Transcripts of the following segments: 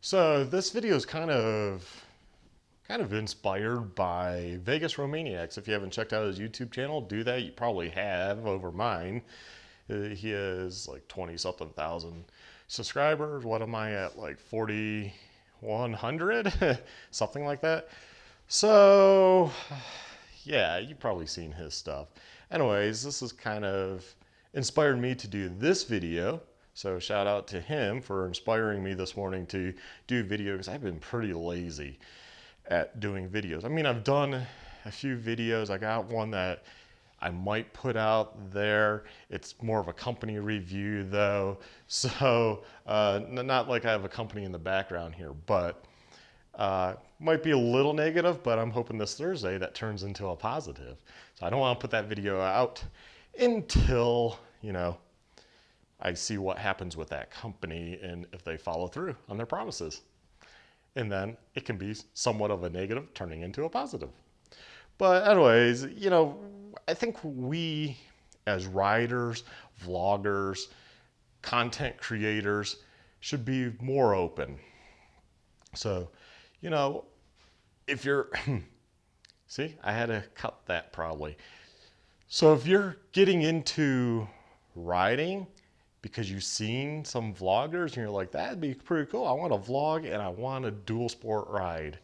So this video is kind of inspired by Vegas Romaniacs. If you haven't checked out his YouTube channel, do that. You probably have over mine. He has like 20 something thousand subscribers. What am I at? Like 4,100, something like that. So yeah, you've probably seen his stuff. Anyways, this has kind of inspired me to do this video. So shout out to him for inspiring me this morning to do video, because I've been pretty lazy at doing videos. I mean, I've done a few videos. I got one that I might put out there. It's more of a company review though. So not like I have a company in the background here, but might be a little negative, but I'm hoping this Thursday that turns into a positive. So I don't want to put that video out until, I see what happens with that company and if they follow through on their promises. And then it can be somewhat of a negative turning into a positive. But anyways, I think we as writers, vloggers, content creators should be more open. So, if you're, see, I had to cut that probably. So if you're getting into riding because you've seen some vloggers and you're like, that'd be pretty cool. I want to vlog and I want a dual sport ride.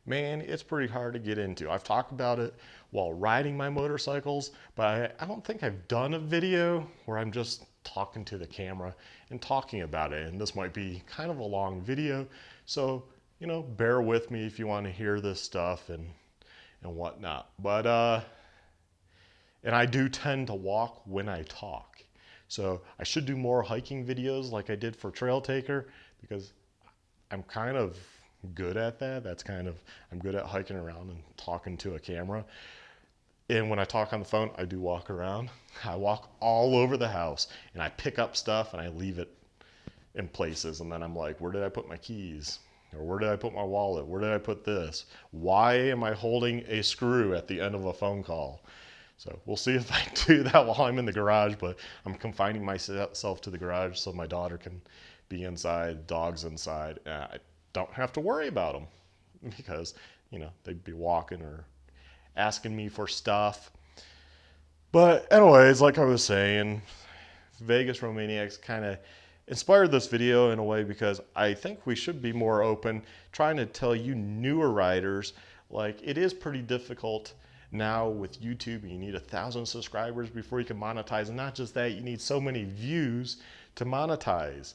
Man, it's pretty hard to get into. I've talked about it while riding my motorcycles, but I don't think I've done a video where I'm just talking to the camera and talking about it. And this might be kind of a long video. So, bear with me if you want to hear this stuff and whatnot. But, and I do tend to walk when I talk. So I should do more hiking videos like I did for Trail Taker, because I'm kind of good at that. I'm good at hiking around and talking to a camera. And when I talk on the phone, I do walk around. I walk all over the house and I pick up stuff and I leave it in places. And then I'm like, where did I put my keys? Or where did I put my wallet? Where did I put this? Why am I holding a screw at the end of a phone call? So we'll see if I do that while I'm in the garage, but I'm confining myself to the garage so my daughter can be inside, dogs inside. I don't have to worry about them because, they'd be walking or asking me for stuff. But anyways, like I was saying, Vegas Romaniacs kind of inspired this video in a way because I think we should be more open, trying to tell you newer riders, like it is pretty difficult now with YouTube. You need 1,000 subscribers before you can monetize. And not just that, you need so many views to monetize.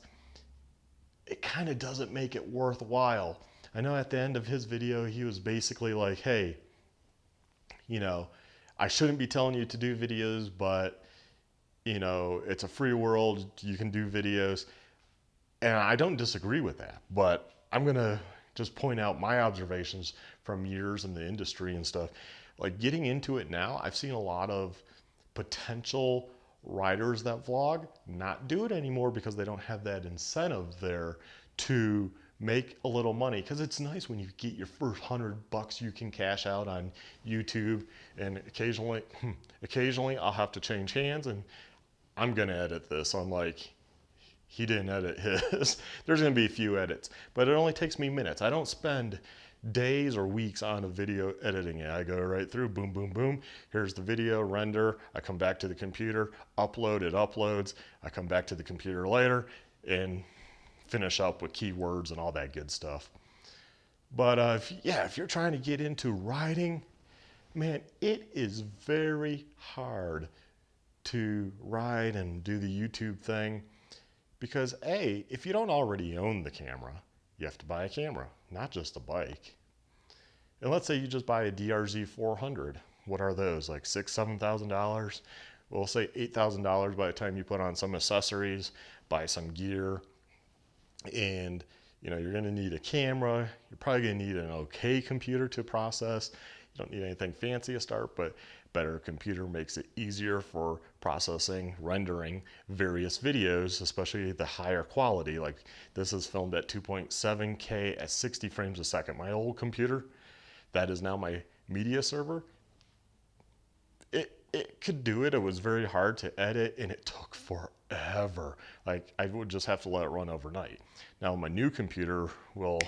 It kind of doesn't make it worthwhile. I know at the end of his video, he was basically like, hey, I shouldn't be telling you to do videos, but it's a free world. You can do videos. And I don't disagree with that, but I'm going to just point out my observations from years in the industry and stuff. Like getting into it now, I've seen a lot of potential riders that vlog not do it anymore because they don't have that incentive there to make a little money. Because it's nice when you get your first $100 you can cash out on YouTube, and occasionally I'll have to change hands and I'm gonna edit this. I'm like, he didn't edit his. There's gonna be a few edits, but it only takes me minutes. I don't spend days or weeks on a video editing it. I go right through, boom, boom, boom. Here's the video, render. I come back to the computer, upload, it uploads. I come back to the computer later and finish up with keywords and all that good stuff. But if you're trying to get into writing, man, it is very hard to ride and do the YouTube thing because if you don't already own the camera, you have to buy a camera, not just a bike. And let's say you just buy a DRZ 400. What are those? Like $6,000, $7,000? We'll say $8,000 by the time you put on some accessories, buy some gear. And you're going to need a camera. You're probably going to need an okay computer to process. You don't need anything fancy to start, but better computer makes it easier for processing, rendering various videos, especially the higher quality. Like this is filmed at 2.7K at 60 frames a second. My old computer, that is now my media server, it could do it. It was very hard to edit and it took forever forever. Like I would just have to let it run overnight. Now my new computer will,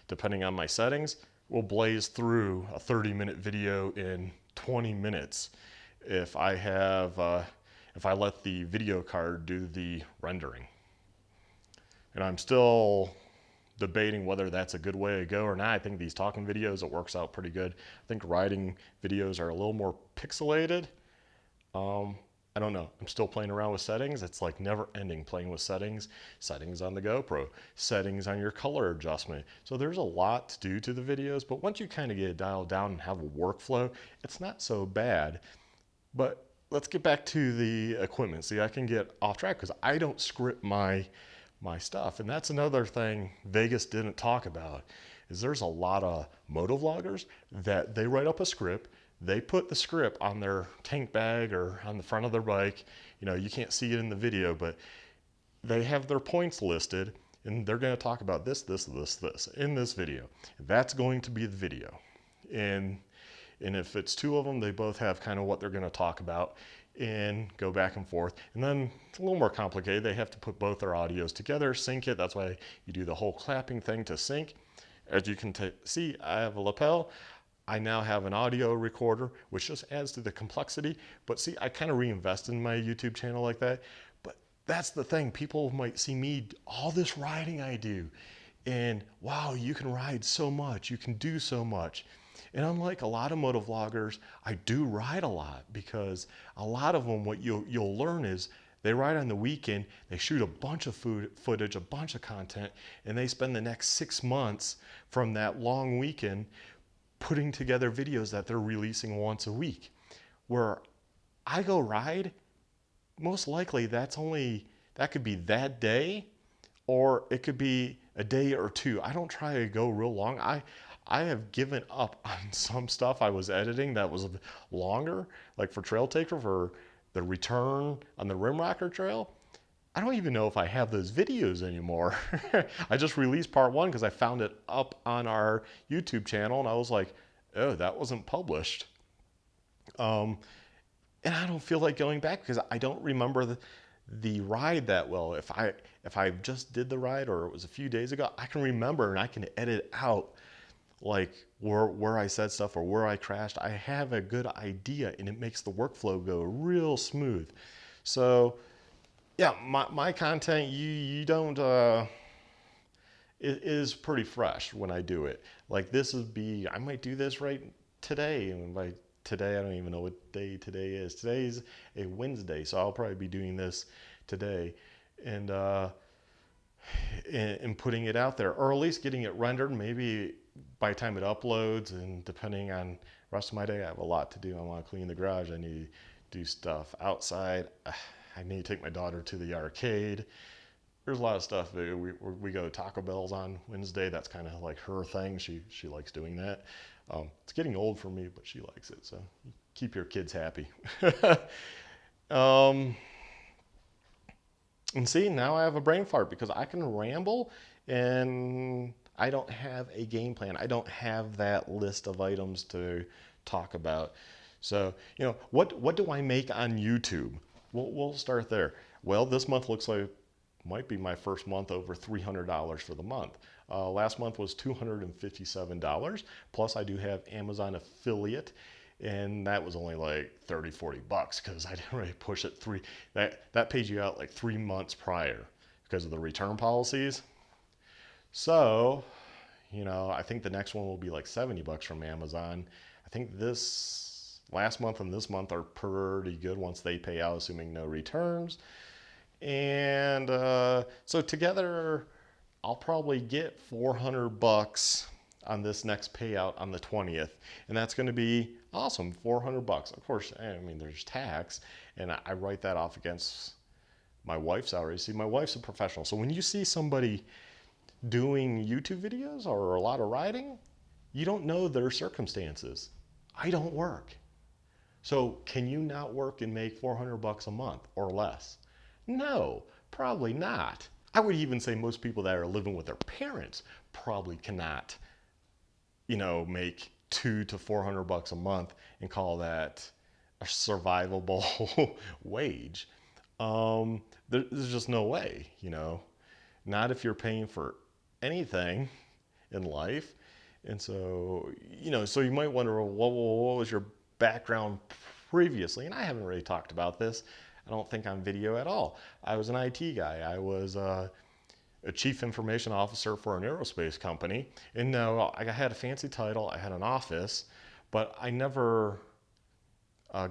depending on my settings, will blaze through a 30-minute video in 20 minutes if I let the video card do the rendering. And I'm still debating whether that's a good way to go or not. I think these talking videos, it works out pretty good. I think riding videos are a little more pixelated. I don't know. I'm still playing around with settings. It's like never ending playing with settings. Settings on the GoPro, settings on your color adjustment. So there's a lot to do to the videos, but once you kind of get it dialed down and have a workflow, it's not so bad. But let's get back to the equipment. See, I can get off track because I don't script my stuff. And that's another thing Vegas didn't talk about, is there's a lot of motovloggers that they write up a script. They put the script on their tank bag or on the front of their bike. You know, you can't see it in the video, but they have their points listed and they're going to talk about this in this video. That's going to be the video. And if it's two of them, they both have kind of what they're going to talk about and go back and forth. And then it's a little more complicated. They have to put both their audios together, sync it. That's why you do the whole clapping thing to sync. As you can see, I have a lapel. I now have an audio recorder, which just adds to the complexity. But see, I kind of reinvested in my YouTube channel like that. But that's the thing. People might see me, all this riding I do. And wow, you can ride so much. You can do so much. And unlike a lot of motovloggers, I do ride a lot, because a lot of them, what you'll learn is they ride on the weekend, they shoot a bunch of footage, a bunch of content, and they spend the next 6 months from that long weekend putting together videos that they're releasing once a week. Where I go ride, most likely that could be that day, or it could be a day or two. I don't try to go real long. I have given up on some stuff I was editing that was longer, like for Trail Taker, for the return on the Rimrocker Trail. I don't even know if I have those videos anymore. I just released part 1 because I found it up on our YouTube channel and I was like, oh, that wasn't published. And I don't feel like going back because I don't remember the ride that well. If I just did the ride or it was a few days ago, I can remember and I can edit out like where I said stuff or where I crashed. I have a good idea and it makes the workflow go real smooth. So yeah, my content, you don't, it is pretty fresh when I do it. Like I might do this right today. And by today, I don't even know what day today is. Today's a Wednesday, so I'll probably be doing this today and putting it out there, or at least getting it rendered. Maybe by the time it uploads, and depending on the rest of my day, I have a lot to do. I want to clean the garage. I need to do stuff outside. I need to take my daughter to the arcade. There's a lot of stuff. We go to Taco Bell's on Wednesday. That's kind of like her thing. She likes doing that. It's getting old for me, but she likes it. So keep your kids happy. And see, now I have a brain fart because I can ramble and I don't have a game plan. I don't have that list of items to talk about. So, you know, what do I make on YouTube? We'll start there. Well, this month looks like might be my first month over $300 for the month. Last month was $257. Plus I do have Amazon affiliate, and that was only like 30, 40 bucks because I didn't really push it that pays you out like 3 months prior because of the return policies. So, you know, I think the next one will be like 70 bucks from Amazon. I think this last month and this month are pretty good once they pay out, assuming no returns. And so together, I'll probably get 400 bucks on this next payout on the 20th. And that's going to be awesome, 400 bucks. Of course, I mean, there's tax, and I write that off against my wife's salary. See, my wife's a professional. So when you see somebody doing YouTube videos or a lot of riding, you don't know their circumstances. I don't work. So can you not work and make 400 bucks a month or less? No, probably not. I would even say most people that are living with their parents probably cannot, you know, make 200 to 400 bucks a month and call that a survivable wage. There's just no way, not if you're paying for anything in life. And so, so you might wonder, well, what was your background previously? And I haven't really talked about this, I don't think, on video at all. I was an IT guy. I was a chief information officer for an aerospace company. And no, I had a fancy title, I had an office, but I never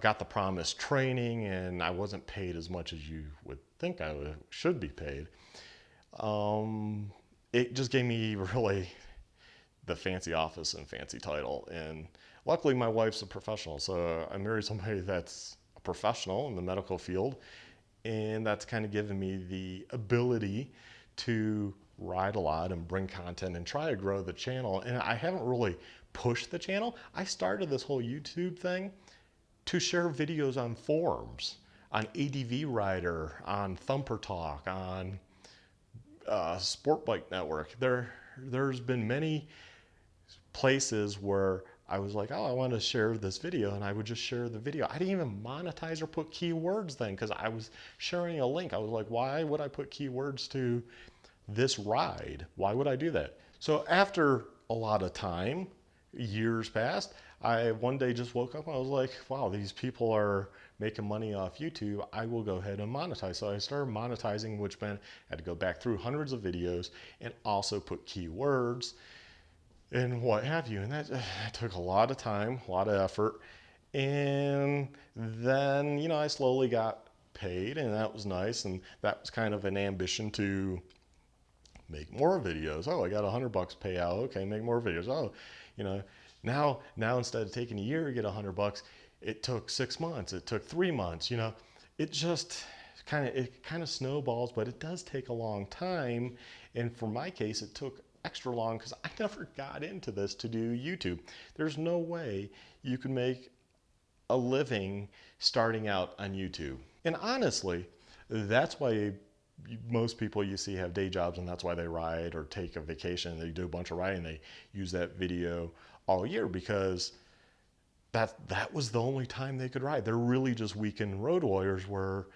got the promised training, and I wasn't paid as much as you would think should be paid. It just gave me really the fancy office and fancy title. And luckily, my wife's a professional, so I married somebody that's a professional in the medical field, and that's kind of given me the ability to write a lot and bring content and try to grow the channel. And I haven't really pushed the channel. I started this whole YouTube thing to share videos on forums, on ADV Rider, on Thumper Talk, on Sport Bike Network. There's been many places where I was like, oh, I want to share this video, and I would just share the video. I didn't even monetize or put keywords then, because I was sharing a link. I was like, why would I put keywords to this ride? Why would I do that? So after a lot of time, years passed, I one day just woke up and I was like, wow, these people are making money off YouTube. I will go ahead and monetize. So I started monetizing, which meant I had to go back through hundreds of videos and also put keywords and what have you. And that took a lot of time, a lot of effort. And then, I slowly got paid, and that was nice. And that was kind of an ambition to make more videos. Oh, I got $100 payout. Okay, make more videos. Oh, now instead of taking a year to get $100, it took 6 months. It took 3 months. It just kind of snowballs, but it does take a long time. And for my case, it took extra long because I never got into this to do YouTube. There's no way you can make a living starting out on YouTube. And honestly, that's why most people you see have day jobs, and that's why they ride or take a vacation. They do a bunch of riding. They use that video all year because that was the only time they could ride. They're really just weekend road warriors, where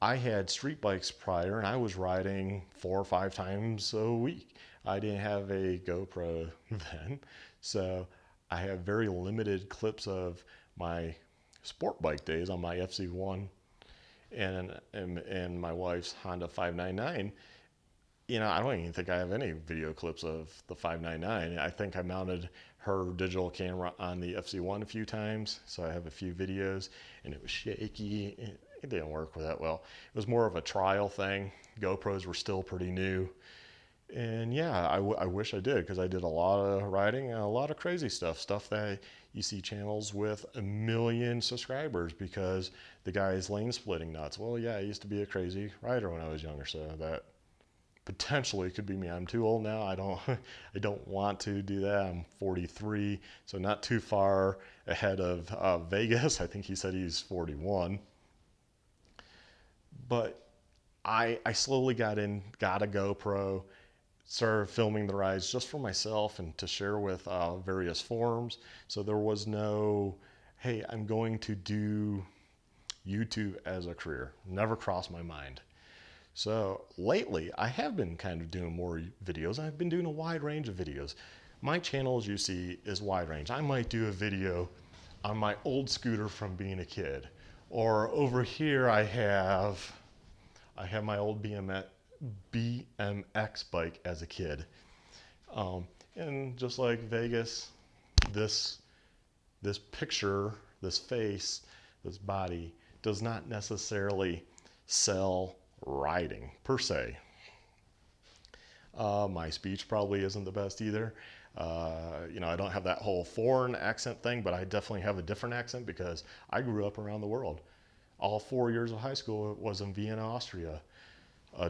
I had street bikes prior and I was riding 4 or 5 times a week. I didn't have a GoPro then, so I have very limited clips of my sport bike days on my FC1 and my wife's Honda 599. I don't even think I have any video clips of the 599. I think I mounted her digital camera on the FC1 a few times, so I have a few videos, and it was shaky. It didn't work that well. It was more of a trial thing. GoPros were still pretty new. And yeah, I wish I did, because I did a lot of riding and a lot of crazy stuff that you see channels with 1 million subscribers because the guy is lane splitting nuts. Well, yeah, I used to be a crazy rider when I was younger, so that potentially could be me. I'm too old now. I don't want to do that. I'm 43, so not too far ahead of Vegas. I think he said he's 41. But I slowly got a GoPro, started filming the rides just for myself and to share with various forums. So there was no, hey, I'm going to do YouTube as a career. Never crossed my mind. So lately, I have been kind of doing more videos. I've been doing a wide range of videos. My channel, as you see, is wide range. I might do a video on my old scooter from being a kid. Or over here, I have my old BMX bike as a kid. And just like Vegas, this picture, this face, this body does not necessarily sell riding per se. My speech probably isn't the best either. I don't have that whole foreign accent thing, but I definitely have a different accent because I grew up around the world. All 4 years of high school was in Vienna, Austria.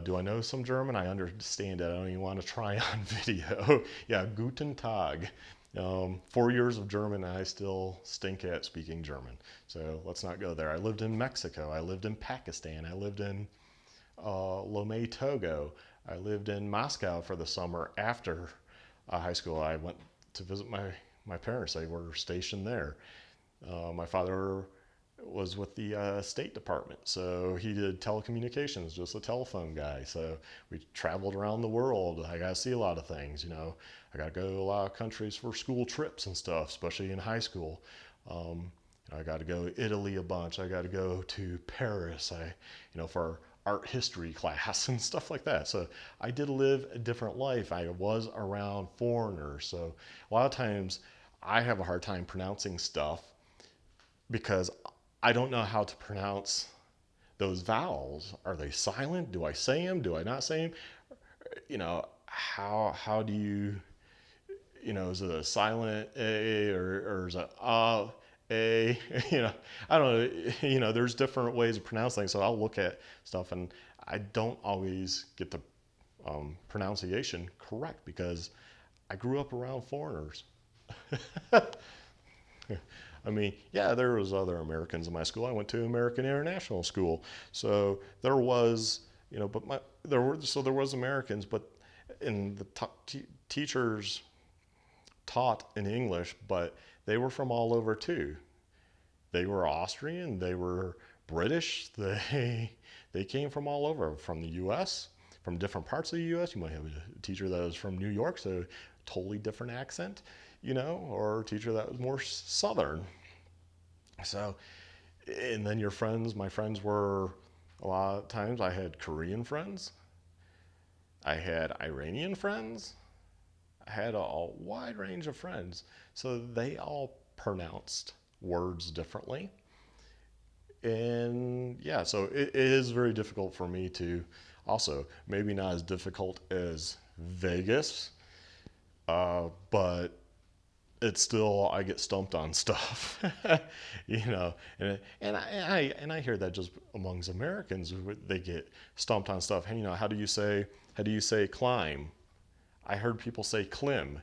Do I know some German? I understand it. I don't even want to try on video. Yeah, Guten Tag. 4 years of German, and I still stink at speaking German. So let's not go there. I lived in Mexico. I lived in Pakistan. I lived in Lomé, Togo. I lived in Moscow for the summer after high school. I went to visit my parents. They were stationed there. My father was with the State Department. So he did telecommunications, just a telephone guy. So we traveled around the world. I got to see a lot of things, you know. I got to go to a lot of countries for school trips and stuff, especially in high school. I got to go to Italy a bunch. I got to go to Paris, for art history class and stuff like that. So I did live a different life. I was around foreigners. So a lot of times I have a hard time pronouncing stuff because I don't know how to pronounce those vowels. Are they silent? Do I say them? Do I not say them? How do you, is it a silent A or is it A? I don't know. There's different ways of pronouncing things. So I'll look at stuff and I don't always get the pronunciation correct because I grew up around foreigners. I mean, yeah, there was other Americans in my school. I went to American International School, so there was, but there was Americans, but in the teachers taught in English, but they were from all over too. They were Austrian, they were British, they came from all over, from the U.S., from different parts of the U.S. You might have a teacher that was from New York, so totally different accent, or a teacher that was more Southern. So, and then my friends were, a lot of times I had Korean friends, I had Iranian friends, I had a wide range of friends. So they all pronounced words differently. And yeah, so it is very difficult for me to also, maybe not as difficult as Vegas, but it's still, I get stumped on stuff, and I hear that just amongst Americans, they get stumped on stuff. And how do you say climb? I heard people say climb,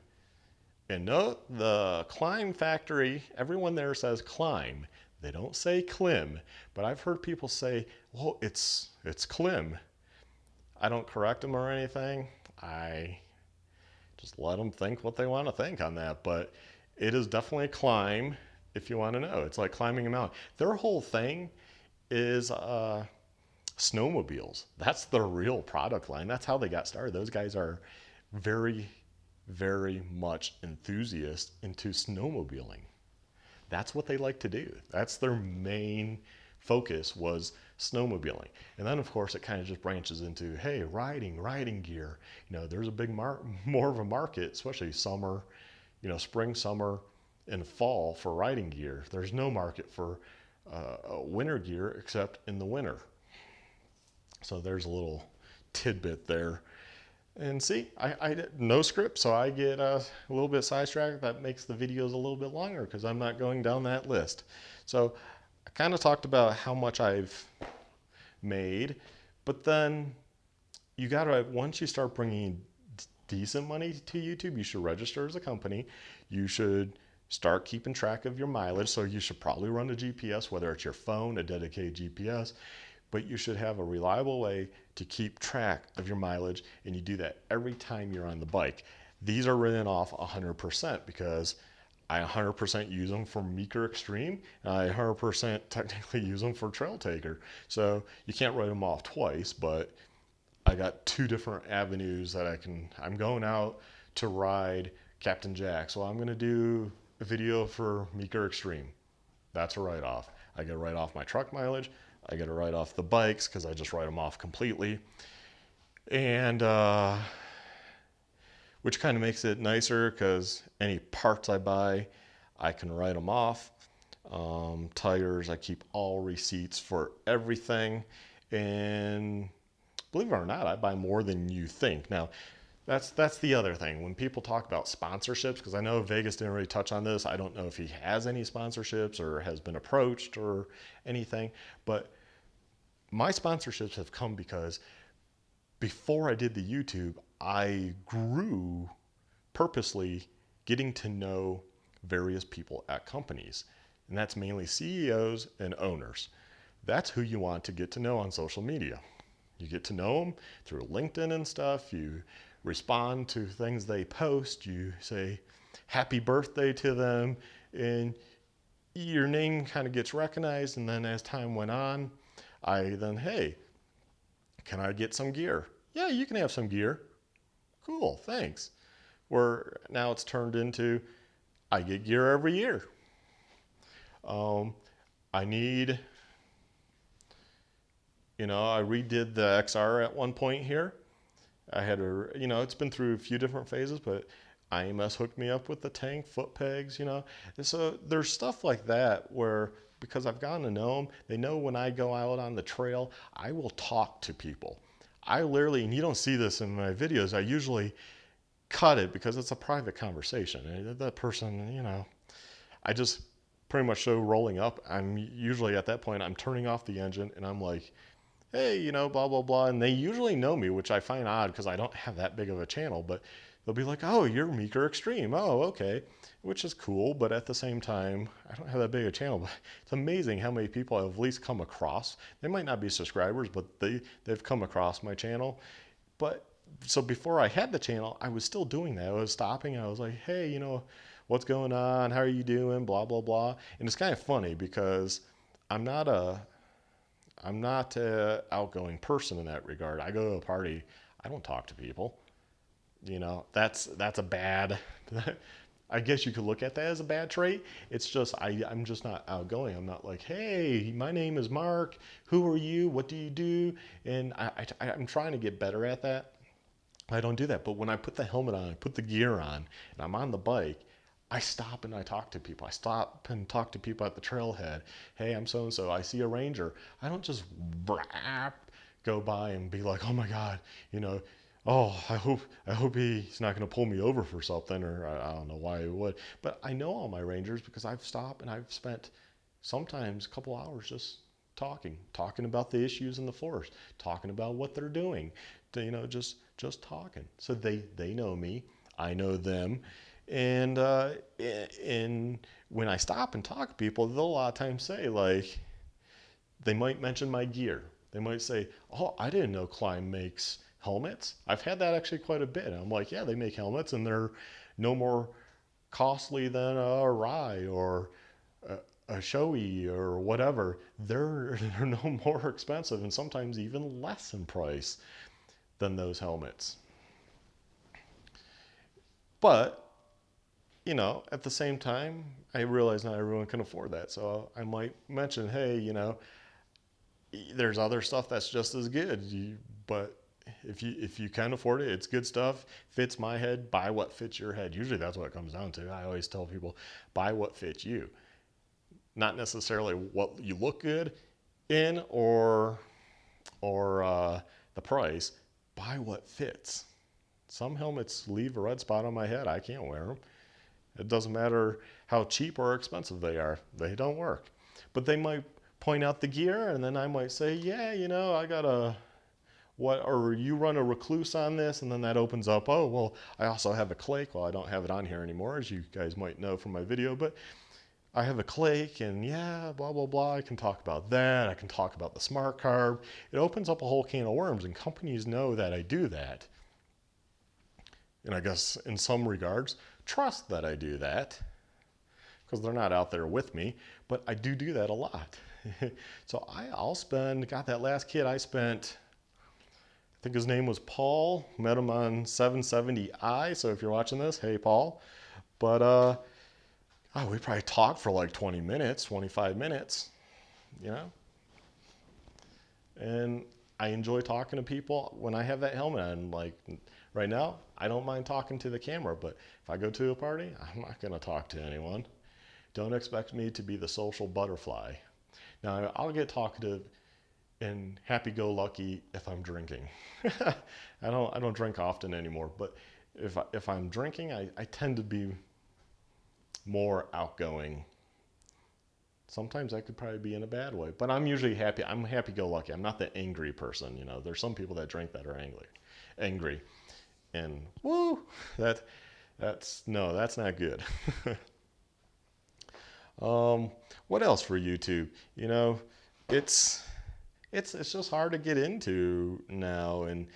and no, the climb factory, everyone there says climb. They don't say climb, but I've heard people say, well, it's climb. I don't correct them or anything. I just let them think what they want to think on that. But it is definitely a climb if you want to know. It's like climbing a mountain. Their whole thing is snowmobiles. That's their real product line. That's how they got started. Those guys are very, very much enthusiasts into snowmobiling. That's what they like to do. That's their main focus, was snowmobiling. And then of course it kind of just branches into, hey, riding gear. There's a big more of a market, especially summer, spring, summer, and fall for riding gear. There's no market for winter gear except in the winter. So there's a little tidbit there. And see, I did no script, so I get a little bit sidetracked. That makes the videos a little bit longer because I'm not going down that list. So I kind of talked about how much I've made, but then you gotta, once you start bringing decent money to YouTube, you should register as a company. You should start keeping track of your mileage. So you should probably run a GPS, whether it's your phone, a dedicated GPS, but you should have a reliable way to keep track of your mileage. And you do that every time you're on the bike. These are written off 100% because I 100% use them for Meeker Extreme, and I 100% technically use them for Trail Taker. So you can't write them off twice, but I got two different avenues that I'm going out to ride Captain Jack. So I'm gonna do a video for Meeker Extreme. That's a write-off. I get to write off my truck mileage. I get to write off the bikes because I just write them off completely. And which kind of makes it nicer because any parts I buy, I can write them off. Tires, I keep all receipts for everything. And believe it or not, I buy more than you think. Now, that's the other thing. When people talk about sponsorships, because I know Vegas didn't really touch on this. I don't know if he has any sponsorships or has been approached or anything. But my sponsorships have come because before I did the YouTube, I grew purposely getting to know various people at companies. And that's mainly CEOs and owners. That's who you want to get to know on social media. You get to know them through LinkedIn and stuff. You respond to things they post. You say happy birthday to them. And your name kind of gets recognized, and then as time went on, hey, can I get some gear? Yeah, you can have some gear. Cool, thanks. Where now it's turned into, I get gear every year. I need, I redid the XR at one point here. I had it's been through a few different phases, but IMS hooked me up with the tank, foot pegs, And so there's stuff like that where, because I've gotten to know them, they know when I go out on the trail, I will talk to people. I literally, and you don't see this in my videos, I usually cut it because it's a private conversation. That person, I just pretty much show rolling up. I'm usually at that point, I'm turning off the engine and I'm like, hey, blah, blah, blah. And they usually know me, which I find odd because I don't have that big of a channel, but they'll be like, oh, you're Meeker Extreme. Oh, okay. Which is cool. But at the same time, I don't have that big a channel, but it's amazing how many people I've at least come across. They might not be subscribers, but they've come across my channel. But so before I had the channel, I was still doing that. I was stopping. I was like, hey, what's going on? How are you doing? Blah, blah, blah. And it's kind of funny because I'm not an outgoing person in that regard. I go to a party, I don't talk to people. That's a bad, I guess you could look at that as a bad trait. It's just, I'm just not outgoing. I'm not like, hey, my name is Mark. Who are you? What do you do? And I'm trying to get better at that. I don't do that. But when I put the helmet on, I put the gear on, and I'm on the bike, I stop and I talk to people. I stop and talk to people at the trailhead. Hey, I'm so-and-so. I see a ranger. I don't just go by and be like, oh my God, oh, I hope he's not going to pull me over for something, or I don't know why he would. But I know all my rangers because I've stopped and I've spent sometimes a couple hours just talking about the issues in the forest, talking about what they're doing, just talking. So they know me, I know them. And when I stop and talk to people, they'll a lot of times say, like, they might mention my gear. They might say, oh, I didn't know Climb makes helmets. I've had that actually quite a bit. And I'm like, yeah, they make helmets and they're no more costly than a Rye or a Shoei or whatever. They're no more expensive and sometimes even less in price than those helmets. But at the same time, I realize not everyone can afford that. So I might mention, hey, there's other stuff that's just as good. But if you can afford it, it's good stuff, fits my head, buy what fits your head. Usually that's what it comes down to. I always tell people, buy what fits you. Not necessarily what you look good in or the price. Buy what fits. Some helmets leave a red spot on my head. I can't wear them. It doesn't matter how cheap or expensive they are. They don't work. But they might point out the gear, and then I might say, yeah, I got or you run a Recluse on this, and then that opens up, oh, well, I also have a Clake. Well, I don't have it on here anymore, as you guys might know from my video, but I have a Clake, and yeah, blah, blah, blah. I can talk about that. I can talk about the Smart Carb. It opens up a whole can of worms, and companies know that I do that. And I guess in some regards, trust that I do that because they're not out there with me, but I do that a lot. So I'll spend, got that last kid I spent, I think his name was Paul, met him on 770i. So if you're watching this, hey, Paul. But we probably talked for like 20 minutes, 25 minutes, and I enjoy talking to people when I have that helmet on. Like right now, I don't mind talking to the camera, but if I go to a party, I'm not going to talk to anyone. Don't expect me to be the social butterfly. Now, I'll get talkative and happy-go-lucky if I'm drinking. I don't drink often anymore, but if I'm drinking, I tend to be more outgoing. Sometimes I could probably be in a bad way, but I'm usually happy. I'm happy-go-lucky. I'm not the angry person. There's some people that drink that are angry, and woo, that's not good. What else for YouTube? It's just hard to get into now, and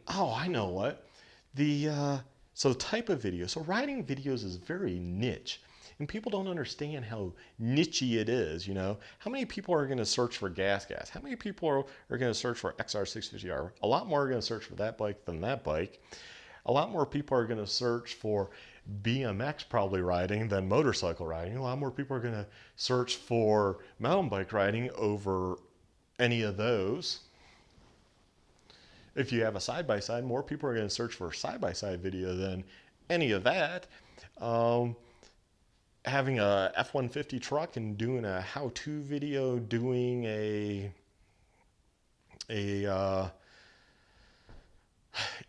oh, I know what. So the type of video. So riding videos is very niche. And people don't understand how nichey it is, you know. How many people are going to search for gas? How many people are going to search for XR650R? A lot more are going to search for that bike than that bike. A lot more people are going to search for BMX probably riding than motorcycle riding. A lot more people are going to search for mountain bike riding over any of those. If you have a side-by-side, more people are going to search for a side-by-side video than any of that. Having a F-150 truck and doing a how-to video, doing a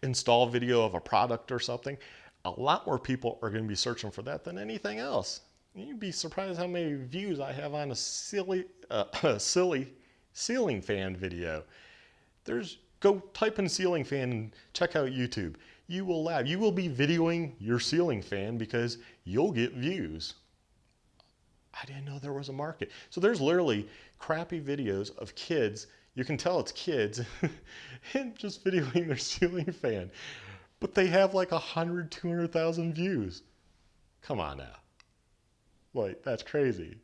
install video of a product or something, a lot more people are going to be searching for that than anything else. You'd be surprised how many views I have on a silly ceiling fan video. Go type in ceiling fan and check out YouTube. You will laugh. You will be videoing your ceiling fan because you'll get views. I didn't know there was a market. So there's literally crappy videos of kids. You can tell it's kids and just videoing their ceiling fan. But they have like 100, 200,000 views. Come on now. Like, that's crazy.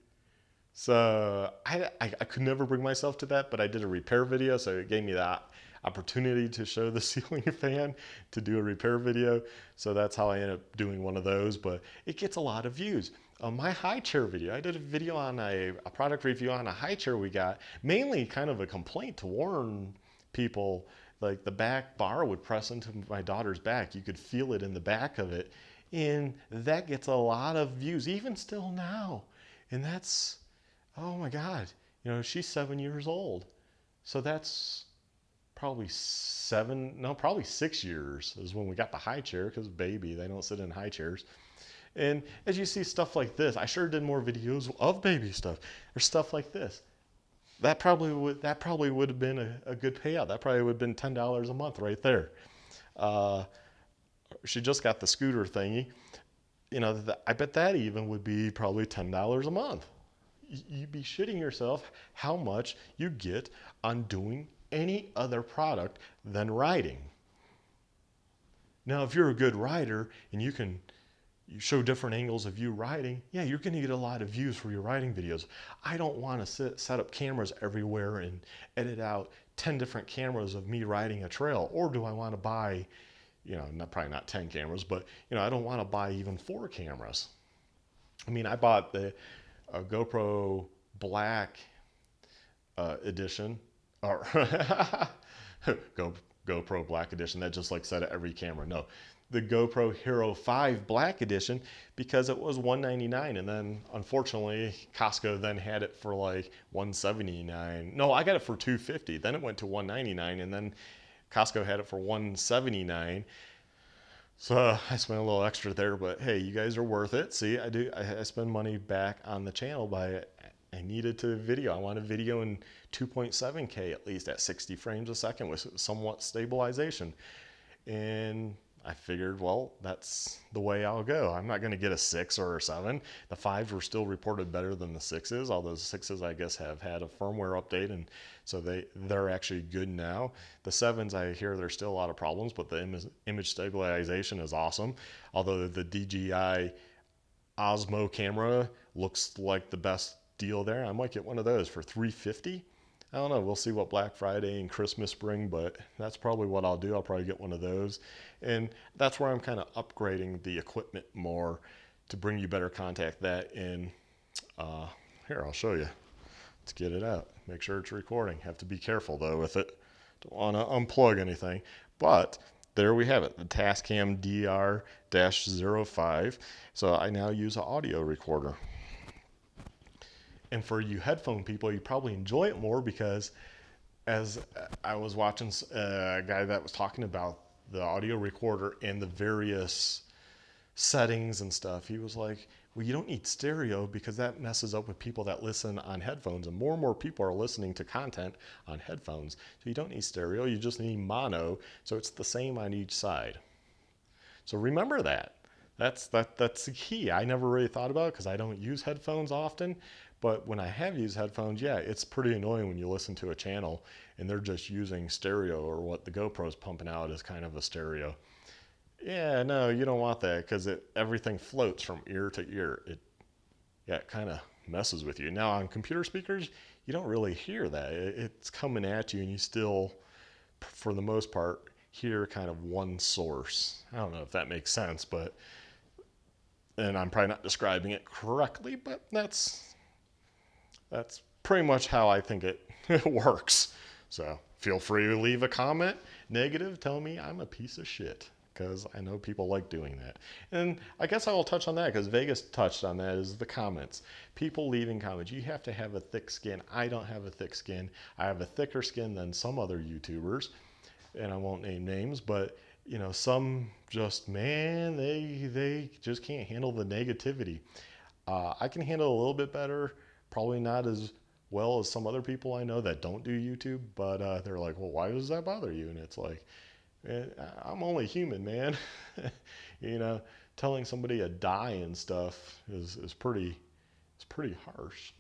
So I could never bring myself to that, but I did a repair video, so it gave me that opportunity to show the ceiling fan, to do a repair video. So that's how I ended up doing one of those, but it gets a lot of views. My high chair video, I did a video on a product review on a high chair we got, mainly kind of a complaint to warn people, like the back bar would press into my daughter's back. You could feel it in the back of it. And that gets a lot of views, even still now. And that's, oh my God, you know, she's 7 years old. So that's probably 6 years is when we got the high chair, because baby, they don't sit in high chairs. And as you see stuff like this, I sure did more videos of baby stuff. There's stuff like this. That probably would have been a good payout. That probably would have been $10 a month right there. She just got the scooter thingy. You know, I bet that even would be probably $10 a month. You'd be shitting yourself how much you get on doing any other product than riding. Now, if you're a good rider and you show different angles of you riding, yeah, you're going to get a lot of views for your riding videos. I don't want to set up cameras everywhere and edit out 10 different cameras of me riding a trail. Or do I want to buy, you know, probably not 10 cameras, but, you know, I don't want to buy even 4 cameras. I mean, I bought the GoPro Black edition, or GoPro Black edition that just like set at every camera. No, the GoPro Hero 5 Black edition, because it was $199, and then unfortunately Costco then had it for like $179. No, I got it for $250. Then it went to $199, and then Costco had it for $179. So I spent a little extra there, but hey, you guys are worth it. See, I spend money back on the channel I needed to video. I want a video in 2.7K at least at 60 frames a second with somewhat stabilization. And I figured, well, that's the way I'll go. I'm not going to get a 6 or a 7. The 5s were still reported better than the 6s, although the 6s I guess have had a firmware update, and so they're actually good now. The 7s, I hear there's still a lot of problems, but the image stabilization is awesome. Although the DJI Osmo camera looks like the best deal there. I might get one of those for $350. I don't know. We'll see what Black Friday and Christmas bring, but that's probably what I'll do. I'll probably get one of those. And that's where I'm kind of upgrading the equipment more to bring you better contact. That in, here, I'll show you. Let's get it out. Make sure it's recording. Have to be careful though with it. Don't want to unplug anything. But there we have it, the Tascam DR-05. So I now use an audio recorder. And for you headphone people, you probably enjoy it more because as I was watching a guy that was talking about the audio recorder and the various settings and stuff, he was like, well, you don't need stereo because that messes up with people that listen on headphones. And more people are listening to content on headphones. So you don't need stereo, you just need mono. So it's the same on each side. So remember that. That's the key. I never really thought about it because I don't use headphones often. But when I have used headphones, yeah, it's pretty annoying when you listen to a channel and they're just using stereo, or what the GoPro's pumping out is kind of a stereo. Yeah, no, you don't want that because everything floats from ear to ear. yeah, it kind of messes with you. Now on computer speakers, you don't really hear that. It's coming at you and you still, for the most part, hear kind of one source. I don't know if that makes sense, but, and I'm probably not describing it correctly, but that's pretty much how I think it works. So feel free to leave a comment, negative, tell me I'm a piece of shit, because I know people like doing that. And I guess I will touch on that because Vegas touched on that, is the comments. People leaving comments. You have to have a thick skin. I don't have a thick skin. I have a thicker skin than some other YouTubers, and I won't name names, but you know, some just, man, they just can't handle the negativity. I can handle a little bit better, probably not as well as some other people I know that don't do YouTube, but they're like, well, why does that bother you? And it's like, man, I'm only human, man. You know, telling somebody to die and stuff is pretty harsh.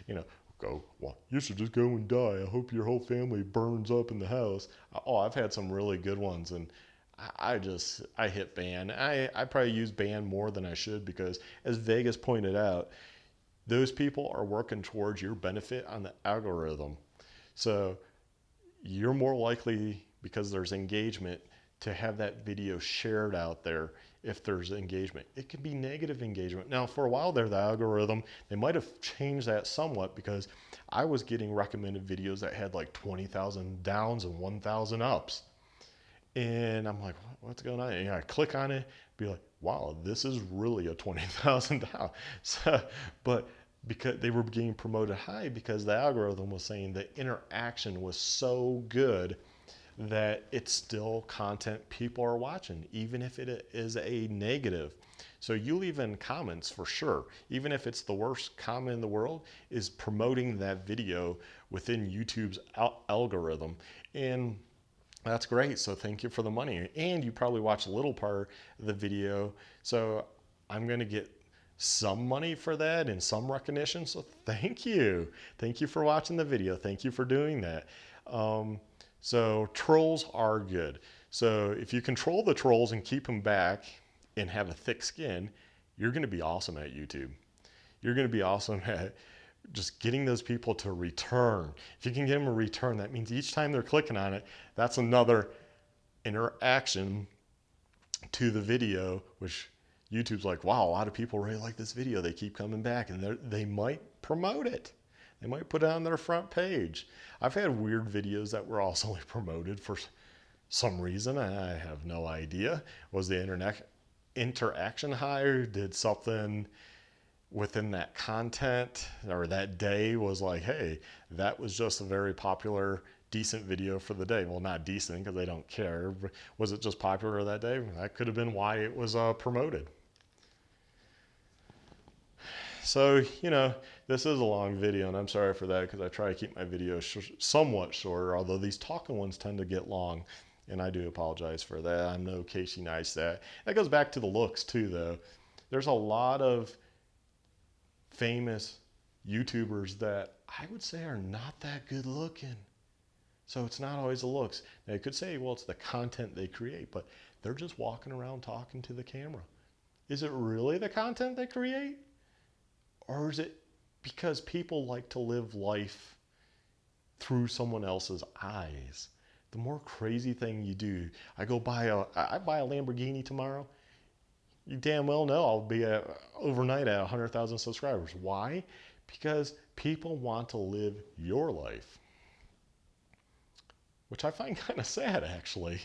You know, go, well, you should just go and die. I hope your whole family burns up in the house. Oh, I've had some really good ones, and I hit ban. I probably use ban more than I should because, as Vegas pointed out, those people are working towards your benefit on the algorithm. So you're more likely, because there's engagement, to have that video shared out there if there's engagement. It could be negative engagement. Now, for a while there, the algorithm, they might have changed that somewhat, because I was getting recommended videos that had like 20,000 downs and 1,000 ups. And I'm like, what's going on? And I click on it, be like, wow, this is really a 20,000 down. So, but because they were getting promoted high, because the algorithm was saying the interaction was so good that it's still content people are watching, even if it is a negative. So you leave in comments for sure, even if it's the worst comment in the world, is promoting that video within YouTube's algorithm. And that's great. So thank you for the money. And you probably watched a little part of the video. So I'm going to get some money for that and some recognition. So thank you. Thank you for watching the video. Thank you for doing that. So trolls are good. So if you control the trolls and keep them back and have a thick skin, you're going to be awesome at YouTube. You're going to be awesome at just getting those people to return. If you can get them a return, that means each time they're clicking on it, that's another interaction to the video, which YouTube's like, wow, a lot of people really like this video. They keep coming back, and they might promote it. They might put it on their front page. I've had weird videos that were also promoted for some reason. I have no idea. Was the internet interaction high, or did something within that content or that day was like, hey, that was just a very popular, decent video for the day? Well, not decent because they don't care. Was it just popular that day? That could have been why it was promoted. So, you know, this is a long video, and I'm sorry for that, because I try to keep my videos somewhat shorter, although these talking ones tend to get long, and I do apologize for that. I'm no Casey Neistat. That goes back to the looks too, though. There's a lot of famous YouTubers that I would say are not that good looking. So it's not always the looks. Now you could say, well, it's the content they create, but they're just walking around talking to the camera. Is it really the content they create? Or is it because people like to live life through someone else's eyes? The more crazy thing you do, I buy a Lamborghini tomorrow, you damn well know I'll be overnight at 100,000 subscribers. Why? Because people want to live your life, which I find kind of sad, actually.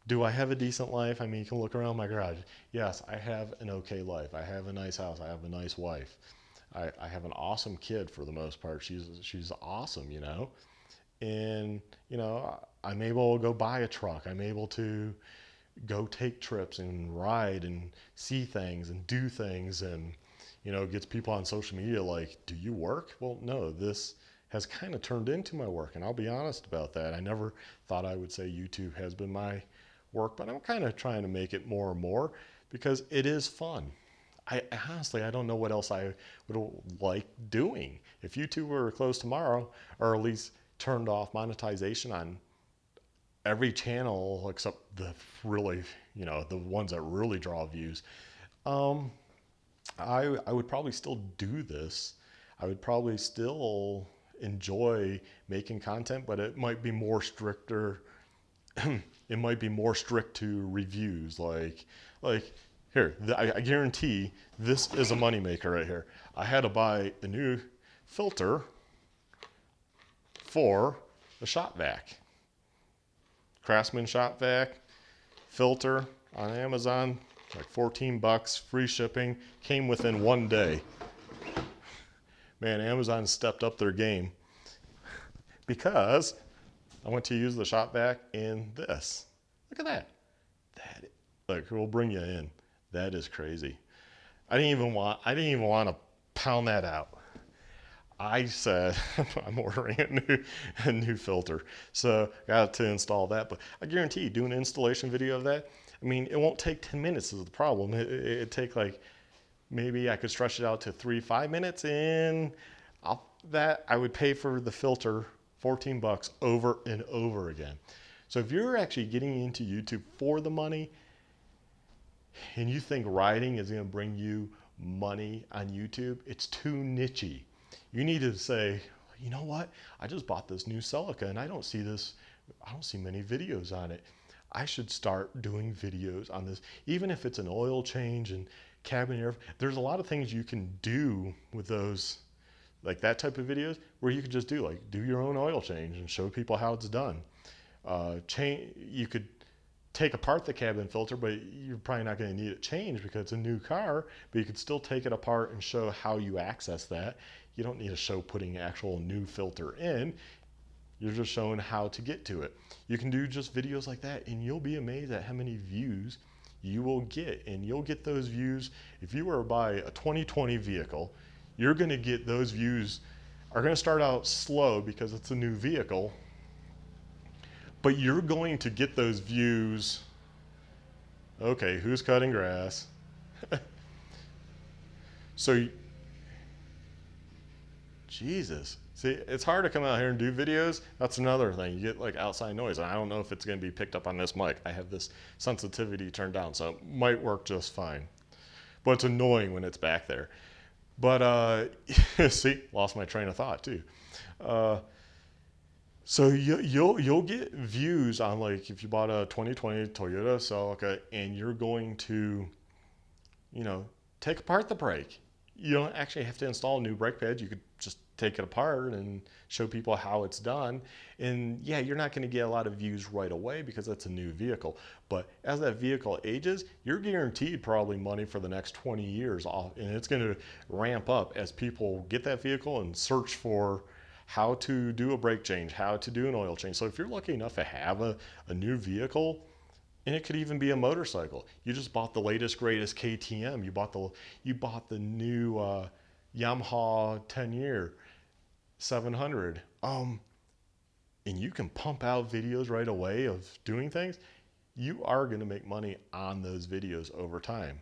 Do I have a decent life? I mean, you can look around my garage. Yes, I have an okay life. I have a nice house. I have a nice wife. I have an awesome kid for the most part. She's awesome, you know. And, you know, I'm able to go buy a truck. I'm able to go take trips and ride and see things and do things, and, you know, gets people on social media like, do you work? Well, no, this has kind of turned into my work, and I'll be honest about that. I never thought I would say YouTube has been my work, but I'm kind of trying to make it more and more because it is fun. I honestly, I don't know what else I would like doing. If YouTube were closed tomorrow, or at least turned off monetization on every channel except the really, you know, the ones that really draw views, I would probably still do this. I would probably still enjoy making content, but it might be more stricter. It might be more strict to reviews. Like here, I guarantee this is a moneymaker right here. I had to buy a new filter for the shop vac. Craftsman shop vac filter on Amazon, like 14 bucks, free shipping, came within 1 day. Man, Amazon stepped up their game because I went to use the shop vac in this. Look at that. Look, we'll bring you in. That is crazy. I didn't even want to pound that out. I said I'm ordering a new filter, so got to install that. But I guarantee you, doing an installation video of that, I mean, it won't take 10 minutes is the problem. It'd take like, maybe I could stretch it out to 3-5 minutes, and I would pay for the filter 14 bucks over and over again. So if you're actually getting into YouTube for the money, and you think writing is going to bring you money on YouTube, it's too nichey. You need to say, you know what? I just bought this new Celica and I don't see many videos on it. I should start doing videos on this. Even if it's an oil change and cabin air, there's a lot of things you can do with those, like that type of videos, where you could just do your own oil change and show people how it's done. You could take apart the cabin filter, but you're probably not going to need it changed because it's a new car, but you could still take it apart and show how you access that. You don't need to show putting actual new filter in. You're just showing how to get to it. You can do just videos like that, and you'll be amazed at how many views you will get. And you'll get those views. If you were to buy a 2020 vehicle, you're going to get those views are going to start out slow because it's a new vehicle, but you're going to get those views. Okay, who's cutting grass? So, Jesus. See, it's hard to come out here and do videos. That's another thing. You get like outside noise. And I don't know if it's going to be picked up on this mic. I have this sensitivity turned down, so it might work just fine. But it's annoying when it's back there. But see, lost my train of thought too. So you'll get views on, like, if you bought a 2020 Toyota Celica and you're going to, take apart the brake. You don't actually have to install new brake pads. You could just take it apart and show people how it's done. And yeah, you're not going to get a lot of views right away because that's a new vehicle. But as that vehicle ages, you're guaranteed probably money for the next 20 years off. And it's going to ramp up as people get that vehicle and search for how to do a brake change, how to do an oil change. So if you're lucky enough to have a new vehicle, and it could even be a motorcycle. You just bought the latest, greatest KTM. You bought the new Yamaha 10-year 700. And you can pump out videos right away of doing things. You are going to make money on those videos over time.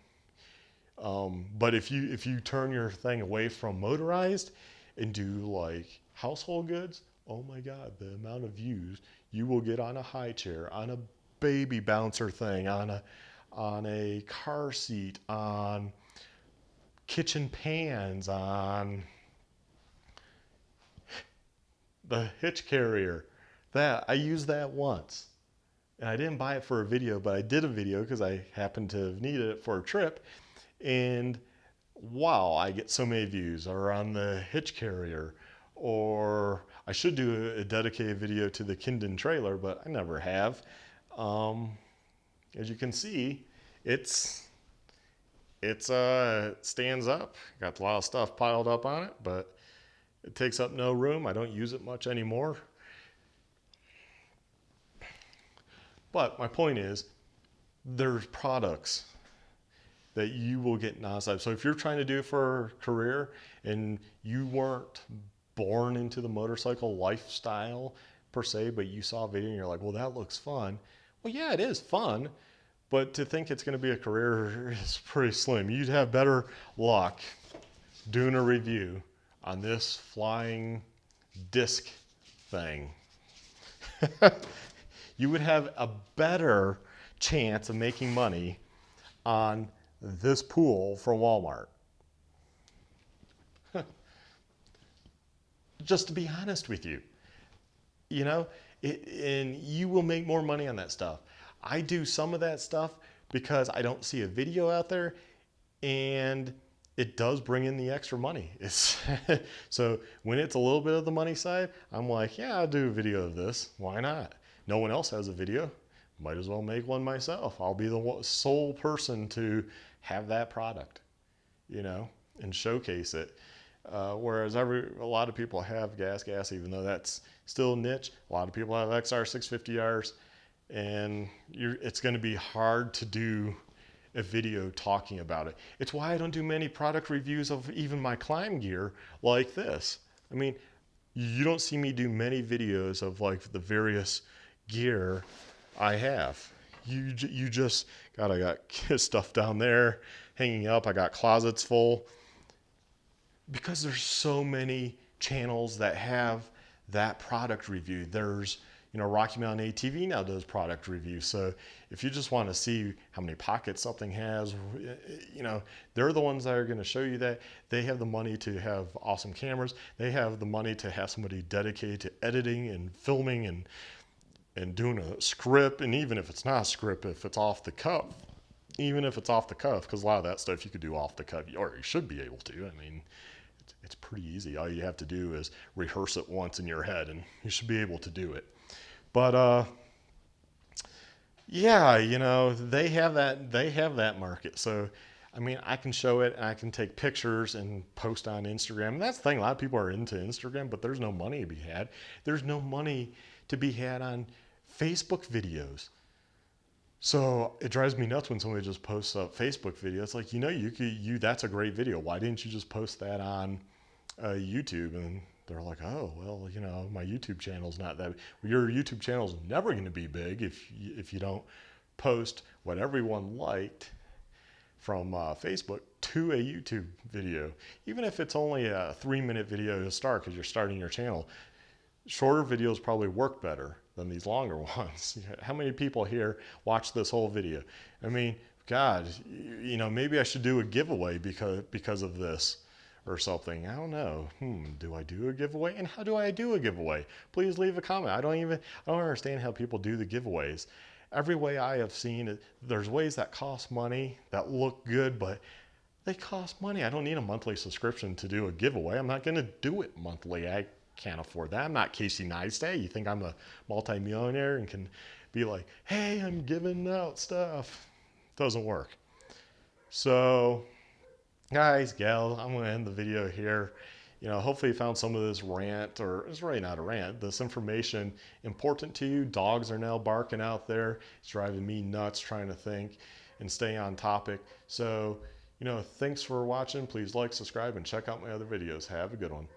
But if you turn your thing away from motorized and do like household goods, oh my God, the amount of views you will get on a high chair, on a baby bouncer thing, on a car seat, on kitchen pans, on the hitch carrier. That I used that once, and I didn't buy it for a video, but I did a video because I happened to have needed it for a trip, and wow, I get so many views. Or on the hitch carrier, or I should do a dedicated video to the Kindon trailer, but I never have. As you can see, it stands up. Got a lot of stuff piled up on it, but it takes up no room. I don't use it much anymore. But my point is, there's products that you will get nonstop. So if you're trying to do it for a career and you weren't born into the motorcycle lifestyle per se, but you saw a video and you're like, well, that looks fun. Well, yeah, it is fun, but to think it's going to be a career is pretty slim. You'd have better luck doing a review on this flying disc thing. You would have a better chance of making money on this pool for Walmart. just to be honest with you. You know, and you will make more money on that stuff. I do some of that stuff because I don't see a video out there, and it does bring in the extra money. It's so when it's a little bit of the money side, I'm like, yeah, I'll do a video of this. Why not? No one else has a video. Might as well make one myself. I'll be the sole person to have that product, you know, and showcase it. Whereas a lot of people have gas, even though that's still niche. A lot of people have XR 650Rs, and it's going to be hard to do a video talking about it. It's why I don't do many product reviews of even my climb gear like this. I mean, you don't see me do many videos of like the various gear I have. You just, God, I got stuff down there hanging up. I got closets full. Because there's so many channels that have that product review. There's, you know, Rocky Mountain ATV now does product reviews. So if you just want to see how many pockets something has, you know, they're the ones that are going to show you that. They have the money to have awesome cameras. They have the money to have somebody dedicated to editing and filming and doing a script. And even if it's not a script, if it's off the cuff, even if it's off the cuff, because a lot of that stuff you could do off the cuff, or you should be able to. I mean, it's pretty easy. All you have to do is rehearse it once in your head, and you should be able to do it. But yeah, you know, they have that market. So, I mean, I can show it, and I can take pictures and post on Instagram. And that's the thing. A lot of people are into Instagram, but there's no money to be had. There's no money to be had on Facebook videos. So it drives me nuts when somebody just posts a Facebook video. It's like, you know, that's a great video. Why didn't you just post that on YouTube? And they're like, oh, well, you know, my YouTube channel's not that. Well, your YouTube channel's never going to be big if you don't post what everyone liked from Facebook to a YouTube video. Even if it's only a 3-minute video to start because you're starting your channel. Shorter videos probably work better than these longer ones. How many people here watch this whole video? I mean, God, you know, maybe I should do a giveaway because of this or something. I don't know. Do I do a giveaway? And how do I do a giveaway? Please leave a comment. I don't understand how people do the giveaways. Every way I have seen, there's ways that cost money, that look good, but they cost money. I don't need a monthly subscription to do a giveaway. I'm not going to do it monthly. I can't afford that. I'm not Casey Neistat. You think I'm a multimillionaire and can be like, hey, I'm giving out stuff. Doesn't work. So, guys, gals, I'm going to end the video here. You know, hopefully you found some of this rant, or it's really not a rant, this information important to you. Dogs are now barking out there. It's driving me nuts trying to think and stay on topic. So, you know, thanks for watching. Please like, subscribe, and check out my other videos. Have a good one.